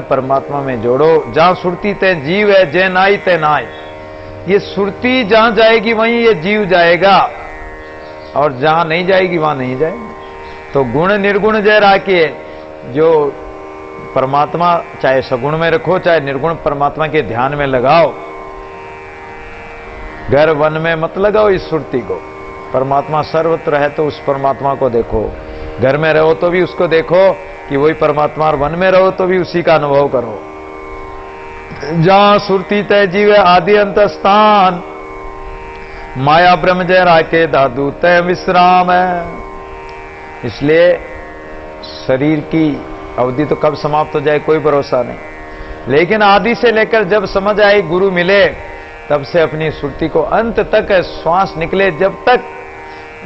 परमात्मा में जोड़ो। जहां सुरती ते जीव है, जे नाई ते नाई। ये सुरती जहां जाएगी वहीं ये जीव जाएगा, और जहां नहीं जाएगी वहां नहीं जाएगी। तो गुण निर्गुण जय राखे, जो परमात्मा चाहे सगुण में रखो चाहे निर्गुण परमात्मा के ध्यान में लगाओ। घर वन में मत लगाओ इस सुरती को। परमात्मा सर्वत्र है तो उस परमात्मा को देखो। घर में रहो तो भी उसको देखो कि वही परमात्मा, और वन में रहो तो भी उसी का अनुभव करो। जहां सुरती तय जीव आदि अंत स्थान, माया ब्रह्म जय राखे दादू तय विश्राम है। इसलिए शरीर की अवधि तो कब समाप्त हो जाए कोई भरोसा नहीं, लेकिन आदि से लेकर जब समझ आए गुरु मिले तब से अपनी सुरती को अंत तक, श्वास निकले जब तक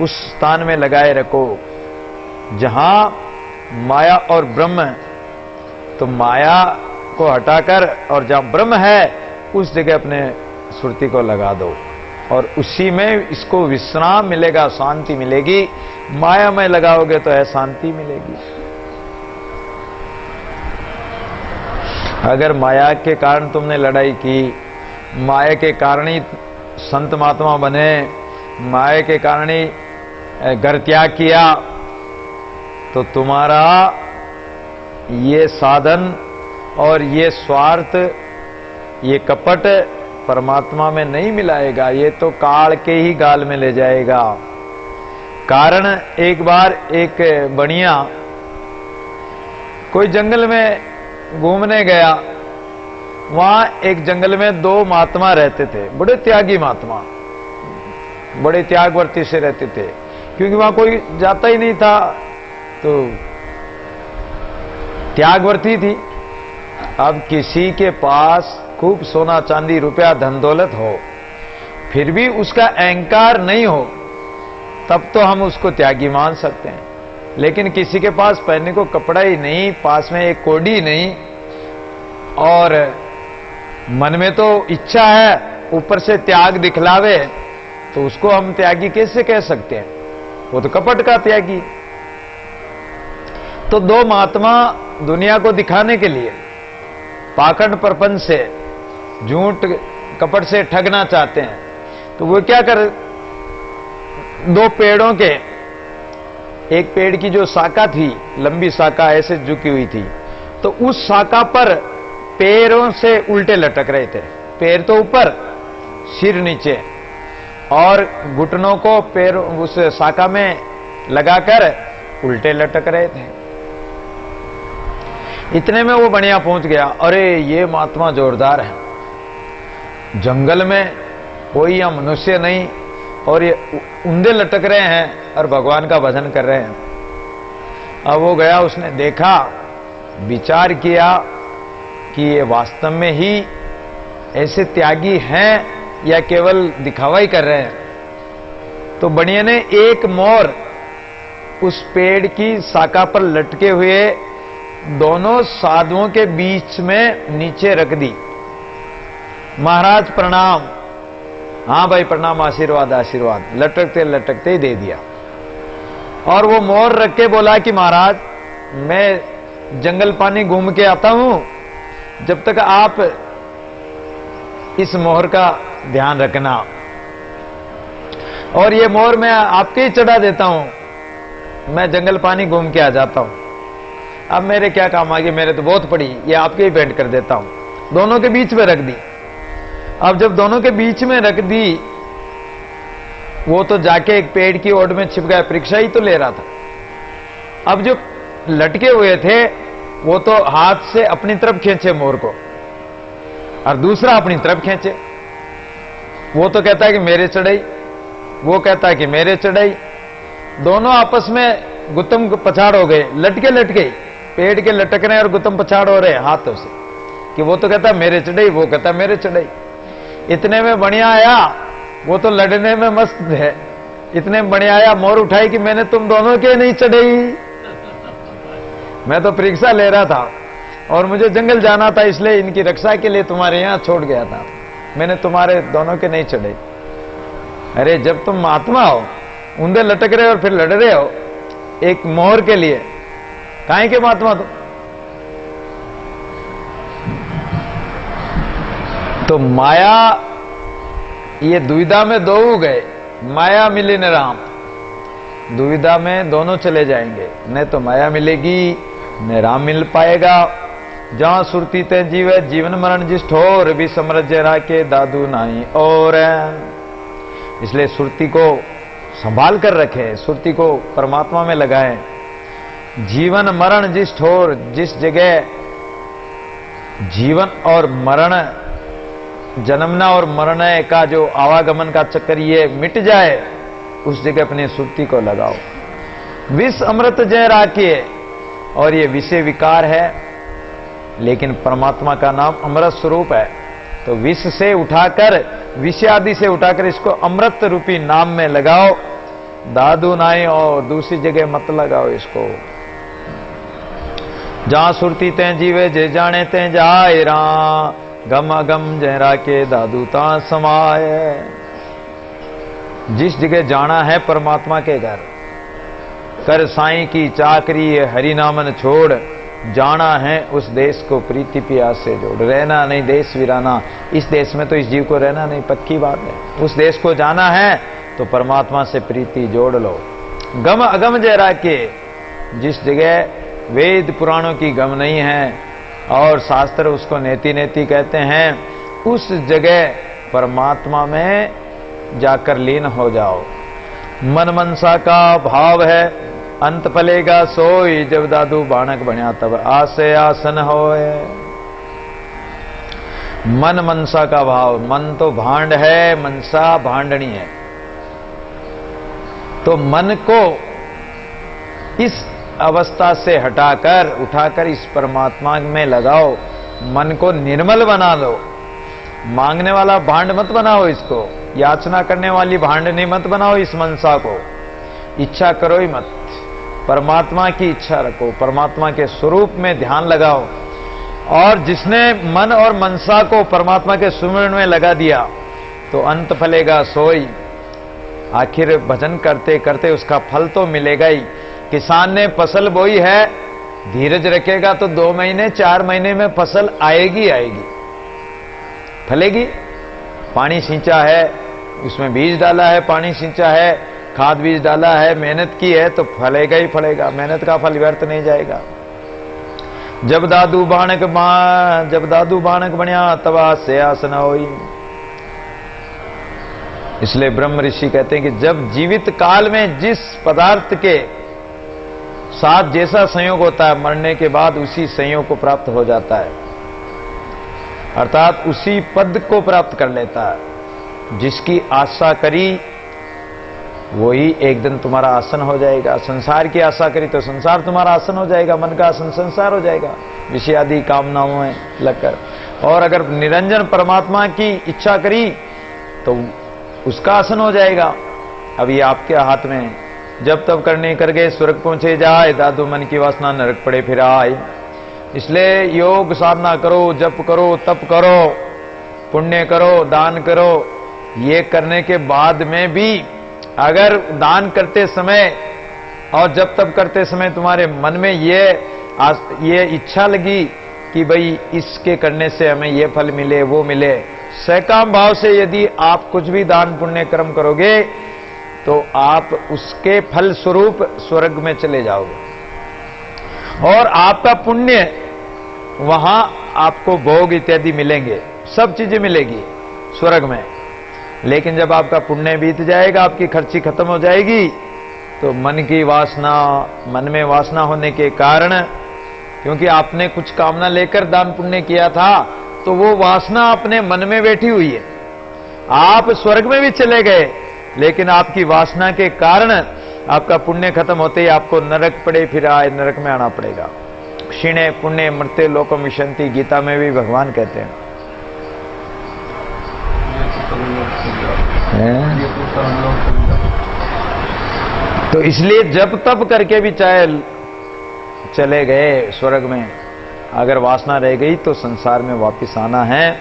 उस स्थान में लगाए रखो जहां माया और ब्रह्म। तो माया को हटाकर और जहां ब्रह्म है उस जगह अपने सुरती को लगा दो, और उसी में इसको विश्राम मिलेगा, शांति मिलेगी। माया में लगाओगे तो अशांति मिलेगी। अगर माया के कारण तुमने लड़ाई की, माया के कारण ही संत महात्मा बने, माया के कारण ही घर त्याग किया, तो तुम्हारा ये साधन और ये स्वार्थ, ये कपट परमात्मा में नहीं मिलाएगा। ये तो काल के ही गाल में ले जाएगा। कारण एक बार एक बनिया कोई जंगल में घूमने गया। वहां एक जंगल में दो महात्मा रहते थे, बड़े त्यागी महात्मा, बड़े त्यागवर्ती से रहते थे, क्योंकि वहां कोई जाता ही नहीं था, तो त्यागवर्ती थी। अब किसी के पास खूब सोना चांदी रुपया धन दौलत हो, फिर भी उसका अहंकार नहीं हो, तब तो हम उसको त्यागी मान सकते हैं। लेकिन किसी के पास पहनने को कपड़ा ही नहीं, पास में एक कोडी नहीं, और मन में तो इच्छा है, ऊपर से त्याग दिखलावे, तो उसको हम त्यागी कैसे कह सकते हैं? वो तो कपट का त्यागी। तो दो महात्मा दुनिया को दिखाने के लिए पाखंड प्रपंच से, झूठ कपट से ठगना चाहते हैं। तो वो क्या कर, दो पेड़ों के, एक पेड़ की जो शाखा थी, लंबी शाखा ऐसे झुकी हुई थी, तो उस शाखा पर पैरों से उल्टे लटक रहे थे। पैर तो ऊपर, सिर नीचे, और घुटनों को पैर उस शाखा में लगाकर उल्टे लटक रहे थे। इतने में वो बढ़िया पहुंच गया। अरे ये महात्मा जोरदार है, जंगल में कोई या मनुष्य नहीं, और ये उंधे लटक रहे हैं और भगवान का भजन कर रहे हैं। अब वो गया, उसने देखा, विचार किया कि ये वास्तव में ही ऐसे त्यागी हैं या केवल दिखावा ही कर रहे हैं। तो बढ़िया ने एक मोर उस पेड़ की शाखा पर लटके हुए दोनों साधुओं के बीच में नीचे रख दी। महाराज प्रणाम। हाँ भाई प्रणाम, आशीर्वाद आशीर्वाद। लटकते लटकते ही दे दिया। और वो मोर रख के बोला कि महाराज मैं जंगल पानी घूम के आता हूं, जब तक आप इस मोहर का ध्यान रखना, और ये मोहर मैं आपके ही चढ़ा देता हूं, मैं जंगल पानी घूम के आ जाता हूं। अब मेरे क्या काम आगे, मेरे तो बहुत पड़ी, ये आपके ही भेंट कर देता हूं। दोनों के बीच में रख दी। अब जब दोनों के बीच में रख दी, वो तो जाके एक पेड़ की ओट में छिप गया, परीक्षा ही तो ले रहा था। अब जो लटके हुए थे वो तो हाथ से अपनी तरफ खींचे मोर को, और दूसरा अपनी तरफ खींचे। वो तो कहता है कि मेरे चढ़ाई, वो कहता है कि मेरे चढ़ाई। दोनों आपस में गुत्तम पछाड़ हो गए, लटके लटके पेड़ के लटकने और गुत्तम पछाड़ हो रहे हाथों से, कि वो तो कहता है मेरे चढ़ाई, वो कहता है मेरे चढ़ाई। इतने में बढ़िया आया, वो तो लड़ने में मस्त है, इतने में बढ़िया आया, मोर उठाई कि मैंने तुम दोनों के नहीं चढ़ाई, मैं तो परीक्षा ले रहा था और मुझे जंगल जाना था, इसलिए इनकी रक्षा के लिए तुम्हारे यहां छोड़ गया था, मैंने तुम्हारे दोनों के नहीं चढ़ाई। अरे जब तुम महात्मा हो, ऊंधे लटक रहे हो और फिर लड़ रहे हो एक मोहर के लिए, काहे के महात्मा? तो तो माया, ये दुविधा में दो गए, माया मिली न राम। दुविधा में दोनों चले जाएंगे, न तो माया मिलेगी न राम मिल पाएगा। जहां सुरती ते जीवे जीवन मरण जिस ठोर भी समरज जरा के दादू नाई और। इसलिए सुरती को संभाल कर रखे, सुरती को परमात्मा में लगाएं। जीवन मरण जिस ठोर, जिस जगह जीवन और मरण, जन्मना और मरने का जो आवागमन का चक्कर ये मिट जाए, उस जगह अपनी सुरती को लगाओ। विष अमृत जय राखिए, और ये विषय विकार है, लेकिन परमात्मा का नाम अमृत स्वरूप है। तो विष से उठाकर, विषय आदि से उठाकर इसको अमृत रूपी नाम में लगाओ। दादू नाई और दूसरी जगह मत लगाओ इसको। जहां सुरती ते जीवे जे जाने ते जाए रा, गम अगम जहरा के दादू ता समाये। जिस जगह जाना है परमात्मा के घर, कर साईं की चाकरी हरि नामन छोड़, जाना है उस देश को प्रीति प्यास से जोड़। रहना नहीं देश वीराना, इस देश में तो इस जीव को रहना नहीं, पक्की बात है। उस देश को जाना है तो परमात्मा से प्रीति जोड़ लो। गम अगम जहरा के, जिस जगह वेद पुराणों की गम नहीं है और शास्त्र उसको नेति नेति कहते हैं, उस जगह परमात्मा में जाकर लीन हो जाओ। मन मनसा का भाव है, अंत फलेगा सोई, जब दादू बाणक बन्या तब आसे आसन होए। मन मनसा का भाव, मन तो भांड है, मनसा भांडनी है। तो मन को इस अवस्था से हटाकर उठाकर इस परमात्मा में लगाओ। मन को निर्मल बना लो। मांगने वाला भांड मत बनाओ इसको, याचना करने वाली भांड नहीं मत बनाओ इस मनसा को। इच्छा करो ही मत, परमात्मा की इच्छा रखो, परमात्मा के स्वरूप में ध्यान लगाओ। और जिसने मन और मनसा को परमात्मा के सुमिरन में लगा दिया तो अंत फलेगा सोई। आखिर भजन करते करते उसका फल तो मिलेगा ही। किसान ने फसल बोई है, धीरज रखेगा तो 2 महीने 4 महीने में फसल आएगी आएगी, फलेगी। पानी सींचा है, उसमें बीज डाला है, पानी सींचा है, खाद बीज डाला है, मेहनत की है, तो फलेगा ही फलेगा। मेहनत का फल व्यर्थ नहीं जाएगा। जब दादू बाणक बन्या तब आसे आसन होई। इसलिए ब्रह्म ऋषि कहते हैं कि जब जीवित काल में जिस पदार्थ के साथ जैसा संयोग होता है, मरने के बाद उसी संयोग को प्राप्त हो जाता है, अर्थात उसी पद को प्राप्त कर लेता है। जिसकी आशा करी वही एक दिन तुम्हारा आसन हो जाएगा। संसार की आशा करी तो संसार तुम्हारा आसन हो जाएगा, मन का आसन संसार हो जाएगा विषय आदि कामनाओं में लगकर। और अगर निरंजन परमात्मा की इच्छा करी तो उसका आसन हो जाएगा। अब ये आपके हाथ में। जब तब करने कर गए स्वर्ग पहुंचे जाए, दादू मन की वासना नरक पड़े फिर आए। इसलिए योग साधना करो, जप करो, तप करो, पुण्य करो, दान करो। ये करने के बाद में भी अगर दान करते समय और जब तब करते समय तुम्हारे मन में ये इच्छा लगी कि भाई इसके करने से हमें ये फल मिले वो मिले, सकाम भाव से यदि आप कुछ भी दान पुण्य कर्म करोगे तो आप उसके फल स्वरूप स्वर्ग में चले जाओगे। और आपका पुण्य वहां आपको भोग इत्यादि मिलेंगे, सब चीजें मिलेगी स्वर्ग में। लेकिन जब आपका पुण्य बीत जाएगा, आपकी खर्ची खत्म हो जाएगी, तो मन की वासना, मन में वासना होने के कारण, क्योंकि आपने कुछ कामना लेकर दान पुण्य किया था, तो वो वासना अपने मन में बैठी हुई है। आप स्वर्ग में भी चले गए, लेकिन आपकी वासना के कारण आपका पुण्य खत्म होते ही आपको नरक पड़े फिर आए, नरक में आना पड़ेगा। क्षीणे पुण्य मृत्य लोकम विशंति, गीता में भी भगवान कहते हैं। तो इसलिए जब तब करके भी चाहे चले गए स्वर्ग में, अगर वासना रह गई तो संसार में वापिस आना है।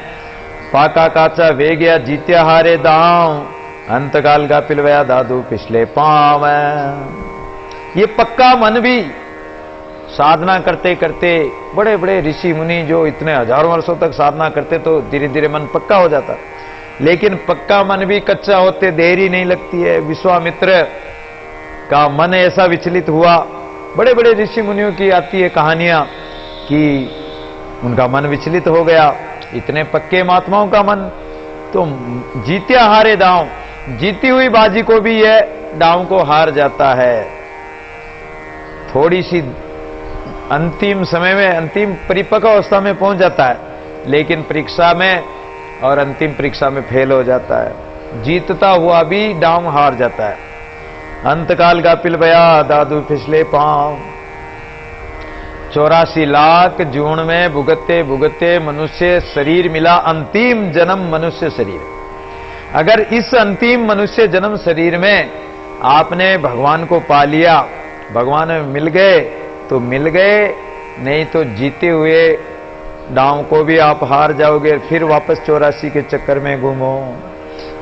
पाका काचा वे गया जीत्या हारे दांव, अंतकाल का पिलवया दादू पिछले पांव। ये पक्का मन भी साधना करते करते बड़े बड़े ऋषि मुनि जो इतने हजारों वर्षों तक साधना करते तो धीरे धीरे मन पक्का हो जाता, लेकिन पक्का मन भी कच्चा होते देर ही नहीं लगती है। विश्वामित्र का मन ऐसा विचलित हुआ, बड़े बड़े ऋषि मुनियों की आती है कहानियां कि उनका मन विचलित हो गया, इतने पक्के महात्माओं का मन। तो जीत्या हारे दांव, जीती हुई बाजी को भी यह दांव को हार जाता है। थोड़ी सी अंतिम समय में, अंतिम परिपक्व अवस्था में पहुंच जाता है, लेकिन परीक्षा में और अंतिम परीक्षा में फेल हो जाता है। जीतता हुआ भी दांव हार जाता है। अंतकाल गापिल बया दादू फिसले पांव, 84 लाख जून में भुगतते भुगतते मनुष्य शरीर मिला, अंतिम जन्म मनुष्य शरीर। अगर इस अंतिम मनुष्य जन्म शरीर में आपने भगवान को पा लिया, भगवान में मिल गए तो मिल गए, नहीं तो जीते हुए दांव को भी आप हार जाओगे, फिर वापस 84 के चक्कर में घूमो।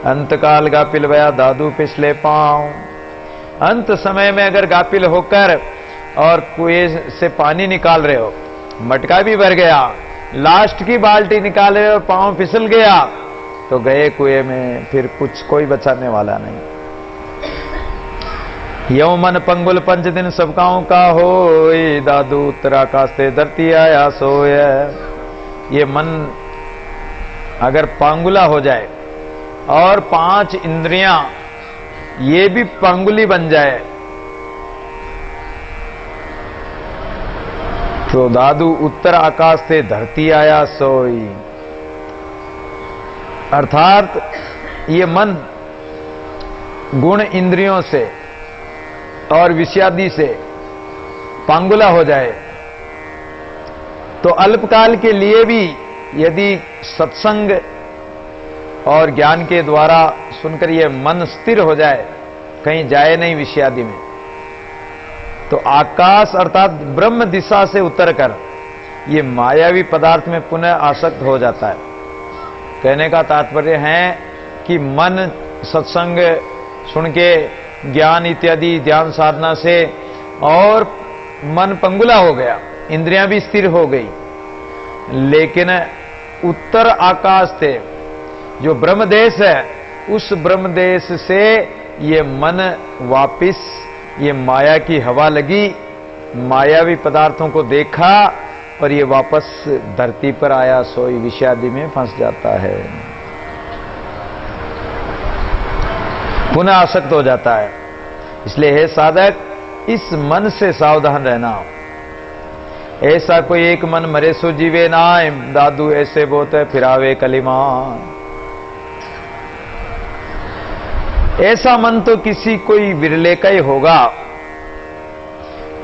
अंतकाल गापिल बया दादू फिसले पांव, अंत समय में अगर गापिल होकर और कुएं से पानी निकाल रहे हो, मटका भी भर गया, लास्ट की बाल्टी निकाल रहे हो और पांव फिसल गया, तो गए कुएं में, फिर कुछ कोई बचाने वाला नहीं। यौ मन पंगुल 5 दिन सबकाओं का हो, दादू उत्तराकाश से धरती आया सोय। ये मन अगर पांगुला हो जाए और 5 इंद्रियां ये भी पांगुली बन जाए, तो दादू उत्तर आकाश से धरती आया सोई। अर्थात ये मन गुण इंद्रियों से और विषयादि से पांगुला हो जाए, तो अल्पकाल के लिए भी यदि सत्संग और ज्ञान के द्वारा सुनकर यह मन स्थिर हो जाए, कहीं जाए नहीं विषयादि में, तो आकाश अर्थात ब्रह्म दिशा से उतरकर ये मायावी पदार्थ में पुनः आसक्त हो जाता है। कहने का तात्पर्य है कि मन सत्संग सुन के ज्ञान इत्यादि ध्यान साधना से और मन पंगुला हो गया, इंद्रियां भी स्थिर हो गई, लेकिन उत्तर आकाश से जो ब्रह्मदेश है, उस ब्रह्मदेश से ये मन वापिस, ये माया की हवा लगी, मायावी पदार्थों को देखा और ये वापस धरती पर आया, सोई विषयादि में फंस जाता है, पुनः आसक्त हो जाता है। इसलिए हे साधक, इस मन से सावधान रहना। ऐसा कोई एक मन मरे सो जीवे नाय, दादू ऐसे बोते फिरावे कलिमान। ऐसा मन तो किसी कोई विरले का ही होगा,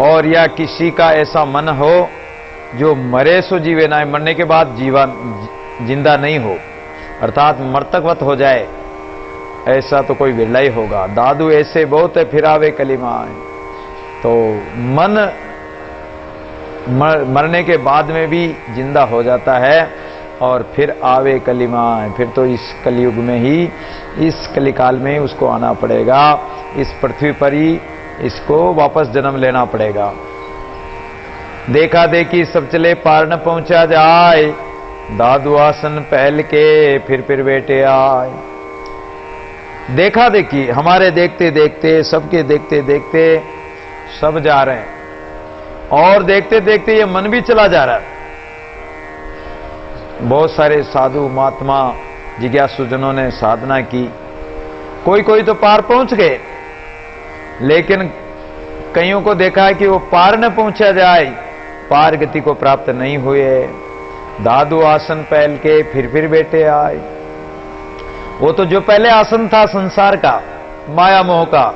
और या किसी का ऐसा मन हो जो मरे सो जीवे नाय, मरने के बाद जिंदा नहीं हो, अर्थात मृतकवत हो जाए, ऐसा तो कोई विरला ही होगा। दादू ऐसे बहुत है फिरावे कलिमाए, तो मन मरने के बाद में भी जिंदा हो जाता है और फिर आवे कलिमाए, फिर तो इस कलयुग में ही, इस कलिकाल में ही उसको आना पड़ेगा, इस पृथ्वी पर ही इसको वापस जन्म लेना पड़ेगा। देखा देखी सब चले पार न पहुंचा जाए, दादू आसन पहल के फिर बेटे आए। देखा देखी, हमारे देखते देखते, सबके देखते देखते सब जा रहे हैं, और देखते देखते ये मन भी चला जा रहा है। बहुत सारे साधु महात्मा जिज्ञासु जनों ने साधना की, कोई कोई तो पार पहुंच गए, लेकिन कईयों को देखा है कि वो पार न पहुंचा जाए, पार गति को प्राप्त नहीं हुए। दादू आसन पहल के फिर बेटे आए। वो तो जो पहले आसन था संसार का, माया मोह का,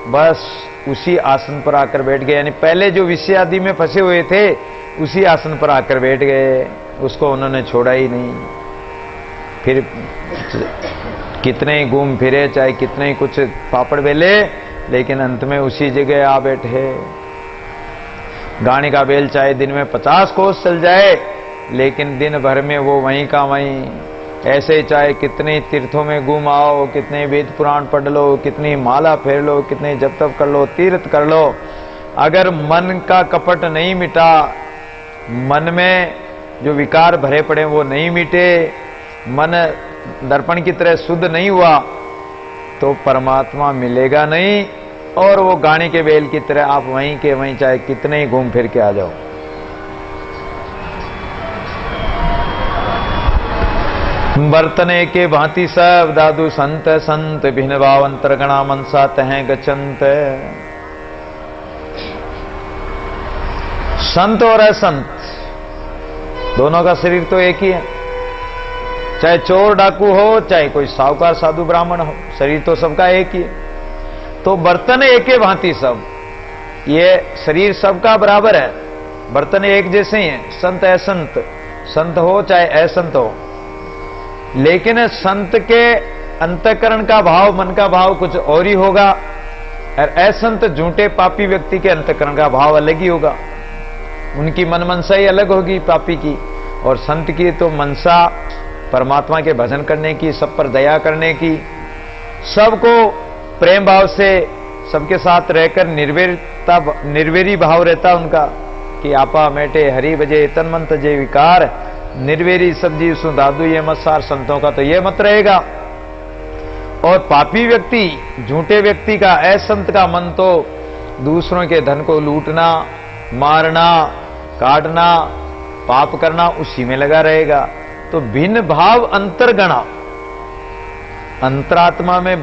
बस उसी आसन पर आकर बैठ गए, यानी पहले जो विषय आदि में फंसे हुए थे उसी आसन पर आकर बैठ गए, उसको उन्होंने छोड़ा ही नहीं। फिर कितने ही घूम फिरे, चाहे कितने ही कुछ पापड़ बेले, लेकिन अंत में उसी जगह आ बैठे। गाड़ी का बेल चाहे दिन में 50 कोस चल जाए, लेकिन दिन भर में वो वहीं का वहीं। ऐसे ही चाहे कितने तीर्थों में घूम आओ, कितने वेद पुराण पढ़ लो, कितनी माला फेर लो, कितने जप तप कर लो, तीर्थ कर लो, अगर मन का कपट नहीं मिटा, मन में जो विकार भरे पड़े वो नहीं मिटे, मन दर्पण की तरह शुद्ध नहीं हुआ, तो परमात्मा मिलेगा नहीं। और वो गाने के बेल की तरह आप वहीं के वहीं चाहे कितने ही घूम फिर के आ जाओ। बर्तने के भांति सब दादु संत, संत भिन्न भाव अंतरगणा मनसा तह गचंत। संत और असंत दोनों का शरीर तो एक ही है, चाहे चोर डाकू हो, चाहे कोई साहूकार साधु ब्राह्मण हो, शरीर तो सबका एक ही है। तो बर्तन एक के भांति सब, ये शरीर सबका बराबर है, बर्तन एक जैसे ही हैं। संत असंत, संत हो चाहे असंत हो, लेकिन संत के अंतःकरण का भाव, मन का भाव कुछ और ही होगा, और असंत झूठे पापी व्यक्ति के अंतःकरण का भाव अलग ही होगा। उनकी मन मनसा ही अलग होगी पापी की, और संत की तो मनसा परमात्मा के भजन करने की, सब पर दया करने की, सबको प्रेम भाव से सबके साथ रहकर निर्वेरी भाव रहता उनका कि आपा मेटे हरि बजे तन मन तजे विकार, निर्वेरी सब जीव सु दादू ये मत सार। संतों का तो ये मत रहेगा। और पापी व्यक्ति, झूठे व्यक्ति का, असंत का मन तो दूसरों के धन को लूटना, मारना, काटना, पाप करना, उसी में लगा रहेगा। तो भिन्न भाव अंतर्गणा, अंतरात्मा में